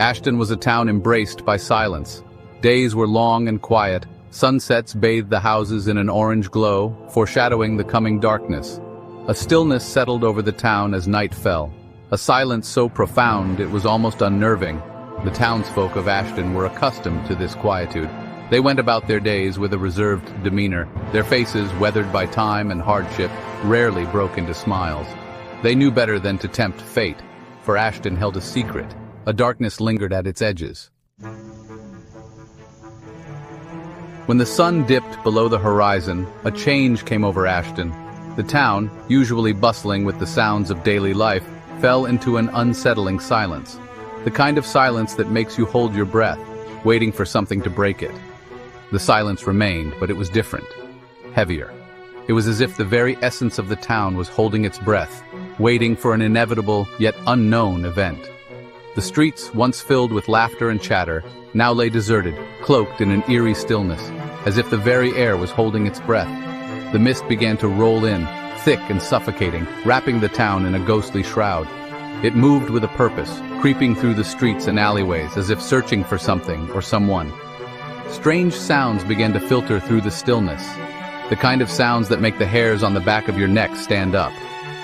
Ashton was a town embraced by silence. Days were long and quiet. Sunsets bathed the houses in an orange glow, foreshadowing the coming darkness. A stillness settled over the town as night fell. A silence so profound it was almost unnerving. The townsfolk of Ashton were accustomed to this quietude. They went about their days with a reserved demeanor. Their faces, weathered by time and hardship, rarely broke into smiles. They knew better than to tempt fate, for Ashton held a secret. A darkness lingered at its edges. When the sun dipped below the horizon, a change came over Ashton. The town, usually bustling with the sounds of daily life, fell into an unsettling silence. The kind of silence that makes you hold your breath, waiting for something to break it. The silence remained, but it was different, heavier. It was as if the very essence of the town was holding its breath, waiting for an inevitable yet unknown event. The streets, once filled with laughter and chatter, now lay deserted, cloaked in an eerie stillness, as if the very air was holding its breath. The mist began to roll in, thick and suffocating, wrapping the town in a ghostly shroud. It moved with a purpose, creeping through the streets and alleyways as if searching for something or someone. Strange sounds began to filter through the stillness, the kind of sounds that make the hairs on the back of your neck stand up.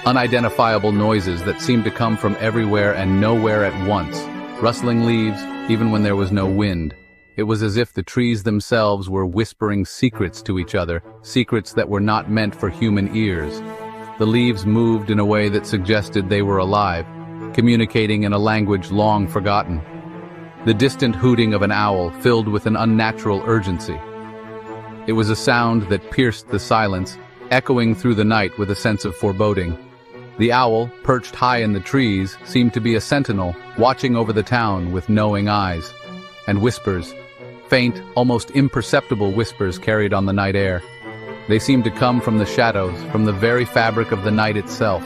Unidentifiable noises that seemed to come from everywhere and nowhere at once, rustling leaves even when there was no wind. It was as if the trees themselves were whispering secrets to each other, secrets that were not meant for human ears. The leaves moved in a way that suggested they were alive, communicating in a language long forgotten. The distant hooting of an owl filled with an unnatural urgency. It was a sound that pierced the silence, echoing through the night with a sense of foreboding. The owl, perched high in the trees, seemed to be a sentinel, watching over the town with knowing eyes. And whispers, faint, almost imperceptible whispers carried on the night air. They seemed to come from the shadows, from the very fabric of the night itself.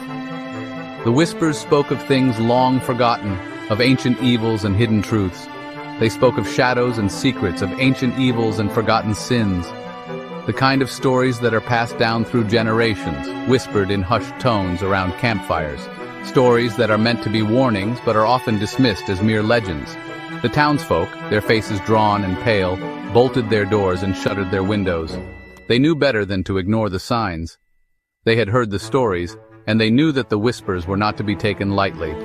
The whispers spoke of things long forgotten, of ancient evils and hidden truths. They spoke of shadows and secrets, of ancient evils and forgotten sins. The kind of stories that are passed down through generations, whispered in hushed tones around campfires. Stories that are meant to be warnings but are often dismissed as mere legends. The townsfolk, their faces drawn and pale, bolted their doors and shuttered their windows. They knew better than to ignore the signs. They had heard the stories, and they knew that the whispers were not to be taken lightly.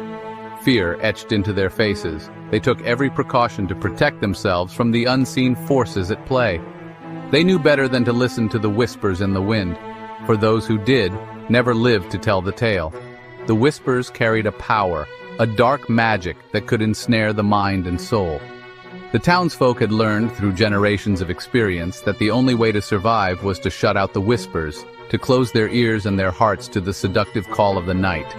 Fear etched into their faces. They took every precaution to protect themselves from the unseen forces at play. They knew better than to listen to the whispers in the wind, for those who did never lived to tell the tale. The whispers carried a power, a dark magic that could ensnare the mind and soul. The townsfolk had learned through generations of experience that the only way to survive was to shut out the whispers, to close their ears and their hearts to the seductive call of the night.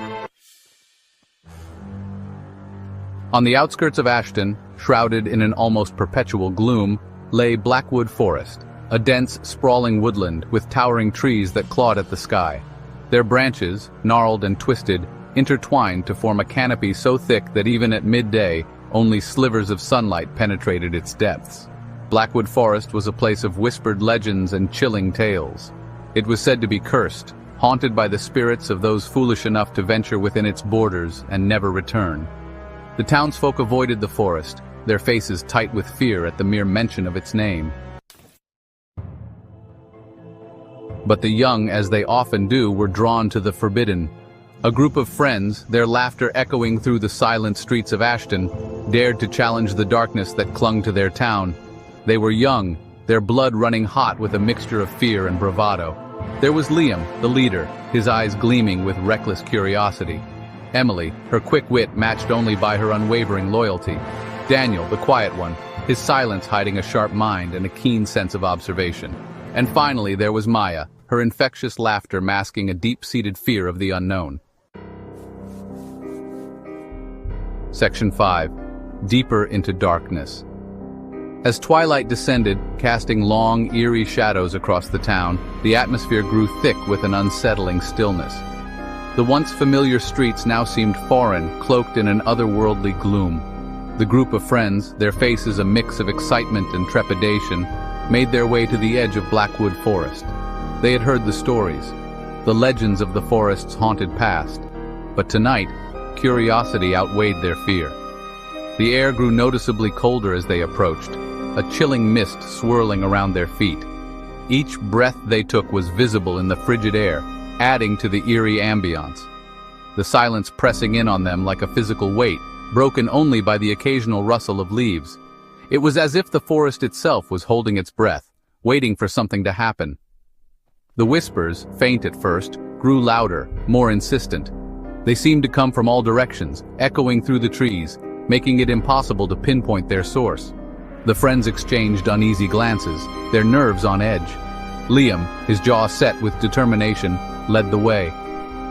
On the outskirts of Ashton, shrouded in an almost perpetual gloom, lay Blackwood Forest, a dense, sprawling woodland with towering trees that clawed at the sky. Their branches, gnarled and twisted, intertwined to form a canopy so thick that even at midday, only slivers of sunlight penetrated its depths. Blackwood Forest was a place of whispered legends and chilling tales. It was said to be cursed, haunted by the spirits of those foolish enough to venture within its borders and never return. The townsfolk avoided the forest, their faces tight with fear at the mere mention of its name. But the young, as they often do, were drawn to the forbidden. A group of friends, their laughter echoing through the silent streets of Ashton, dared to challenge the darkness that clung to their town. They were young, their blood running hot with a mixture of fear and bravado. There was Liam, the leader, his eyes gleaming with reckless curiosity. Emily, her quick wit matched only by her unwavering loyalty. Daniel, the quiet one, his silence hiding a sharp mind and a keen sense of observation. And finally there was Maya, her infectious laughter masking a deep-seated fear of the unknown. Section 5. Deeper into darkness. As twilight descended, casting long, eerie shadows across the town, the atmosphere grew thick with an unsettling stillness. The once familiar streets now seemed foreign, cloaked in an otherworldly gloom. The group of friends, their faces a mix of excitement and trepidation, made their way to the edge of Blackwood Forest. They had heard the stories, the legends of the forest's haunted past, but tonight, curiosity outweighed their fear. The air grew noticeably colder as they approached, a chilling mist swirling around their feet. Each breath they took was visible in the frigid air, adding to the eerie ambience. The silence pressing in on them like a physical weight, broken only by the occasional rustle of leaves. It was as if the forest itself was holding its breath, waiting for something to happen. The whispers, faint at first, grew louder, more insistent. They seemed to come from all directions, echoing through the trees, making it impossible to pinpoint their source. The friends exchanged uneasy glances, their nerves on edge. Liam, his jaw set with determination, led the way.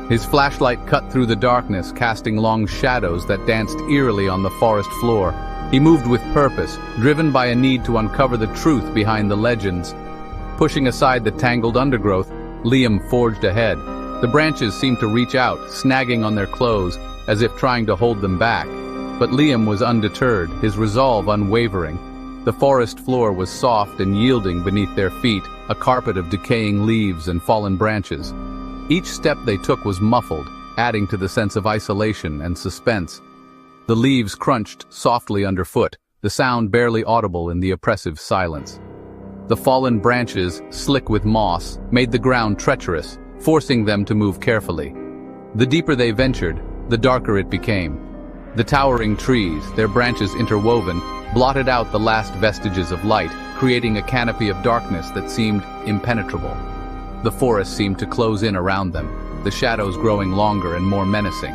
His flashlight cut through the darkness, casting long shadows that danced eerily on the forest floor. He moved with purpose, driven by a need to uncover the truth behind the legends. Pushing aside the tangled undergrowth, Liam forged ahead. The branches seemed to reach out, snagging on their clothes, as if trying to hold them back. But Liam was undeterred, his resolve unwavering. The forest floor was soft and yielding beneath their feet, a carpet of decaying leaves and fallen branches. Each step they took was muffled, adding to the sense of isolation and suspense. The leaves crunched softly underfoot, the sound barely audible in the oppressive silence. The fallen branches, slick with moss, made the ground treacherous, forcing them to move carefully. The deeper they ventured, the darker it became. The towering trees, their branches interwoven, blotted out the last vestiges of light, creating a canopy of darkness that seemed impenetrable. The forest seemed to close in around them, the shadows growing longer and more menacing.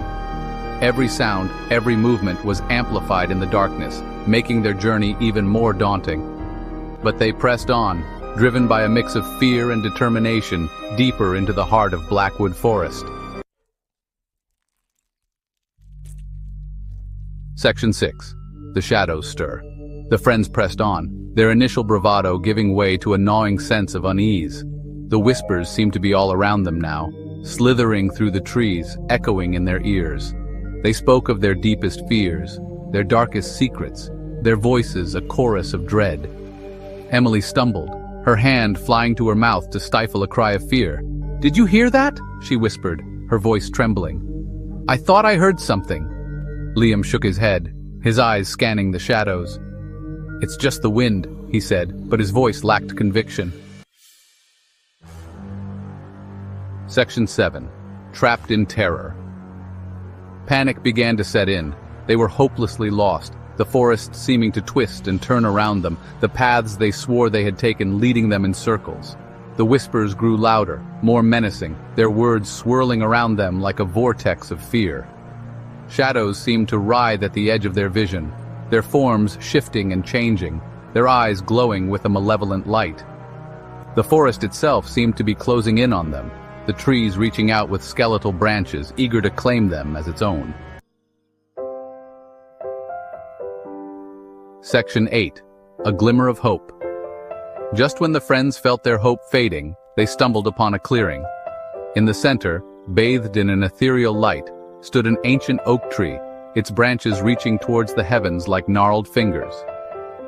Every sound, every movement was amplified in the darkness, making their journey even more daunting. But they pressed on, driven by a mix of fear and determination, deeper into the heart of Blackwood Forest. Section 6. The Shadows Stir. The friends pressed on, their initial bravado giving way to a gnawing sense of unease. The whispers seemed to be all around them now, slithering through the trees, echoing in their ears. They spoke of their deepest fears, their darkest secrets, their voices a chorus of dread. Emily stumbled, her hand flying to her mouth to stifle a cry of fear. "Did you hear that?" she whispered, her voice trembling. "I thought I heard something." Liam shook his head, his eyes scanning the shadows. "It's just the wind," he said, but his voice lacked conviction. Section 7. Trapped in Terror. Panic began to set in. They were hopelessly lost, the forest seeming to twist and turn around them, the paths they swore they had taken leading them in circles. The whispers grew louder, more menacing, their words swirling around them like a vortex of fear. Shadows seemed to writhe at the edge of their vision, their forms shifting and changing, their eyes glowing with a malevolent light. The forest itself seemed to be closing in on them, the trees reaching out with skeletal branches, eager to claim them as its own. Section 8. A Glimmer of Hope. Just when the friends felt their hope fading, they stumbled upon a clearing. In the center, bathed in an ethereal light, stood an ancient oak tree, its branches reaching towards the heavens like gnarled fingers.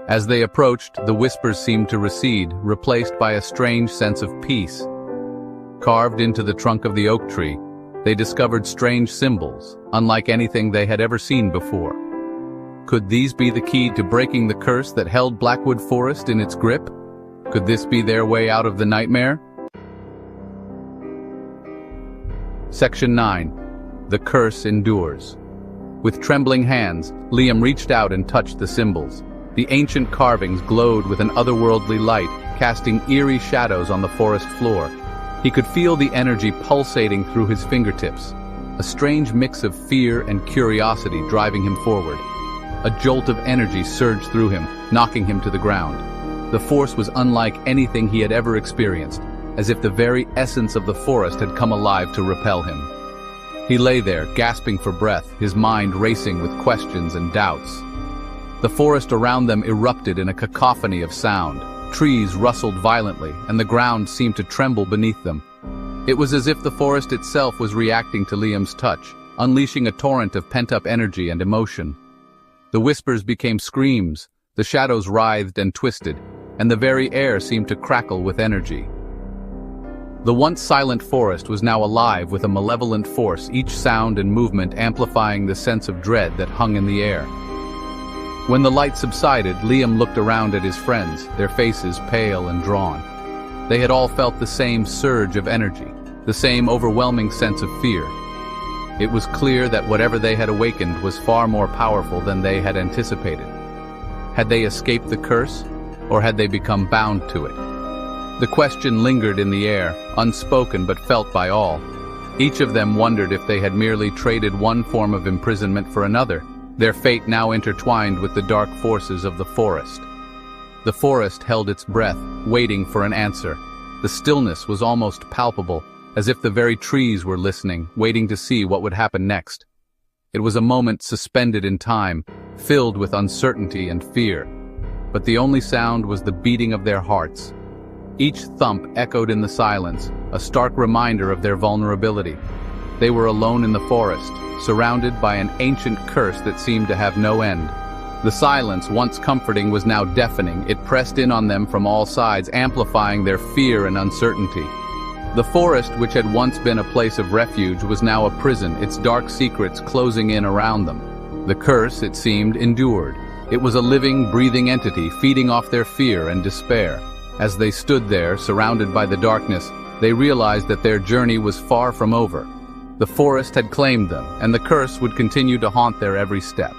As they approached, the whispers seemed to recede, replaced by a strange sense of peace. Carved into the trunk of the oak tree, they discovered strange symbols, unlike anything they had ever seen before. Could these be the key to breaking the curse that held Blackwood Forest in its grip? Could this be their way out of the nightmare? Section 9. The Curse Endures. With trembling hands, Liam reached out and touched the symbols. The ancient carvings glowed with an otherworldly light, casting eerie shadows on the forest floor. He could feel the energy pulsating through his fingertips, a strange mix of fear and curiosity driving him forward. A jolt of energy surged through him, knocking him to the ground. The force was unlike anything he had ever experienced, as if the very essence of the forest had come alive to repel him. He lay there, gasping for breath, his mind racing with questions and doubts. The forest around them erupted in a cacophony of sound. Trees rustled violently, and the ground seemed to tremble beneath them. It was as if the forest itself was reacting to Liam's touch, unleashing a torrent of pent-up energy and emotion. The whispers became screams, the shadows writhed and twisted, and the very air seemed to crackle with energy. The once silent forest was now alive with a malevolent force, each sound and movement amplifying the sense of dread that hung in the air. When the light subsided, Liam looked around at his friends, their faces pale and drawn. They had all felt the same surge of energy, the same overwhelming sense of fear. It was clear that whatever they had awakened was far more powerful than they had anticipated. Had they escaped the curse, or had they become bound to it? The question lingered in the air, unspoken but felt by all. Each of them wondered if they had merely traded one form of imprisonment for another, their fate now intertwined with the dark forces of the forest. The forest held its breath, waiting for an answer. The stillness was almost palpable, as if the very trees were listening, waiting to see what would happen next. It was a moment suspended in time, filled with uncertainty and fear. But the only sound was the beating of their hearts. Each thump echoed in the silence, a stark reminder of their vulnerability. They were alone in the forest, surrounded by an ancient curse that seemed to have no end. The silence, once comforting, was now deafening. It pressed in on them from all sides, amplifying their fear and uncertainty. The forest, which had once been a place of refuge, was now a prison, its dark secrets closing in around them. The curse, it seemed, endured. It was a living, breathing entity, feeding off their fear and despair. As they stood there, surrounded by the darkness, they realized that their journey was far from over. The forest had claimed them, and the curse would continue to haunt their every step.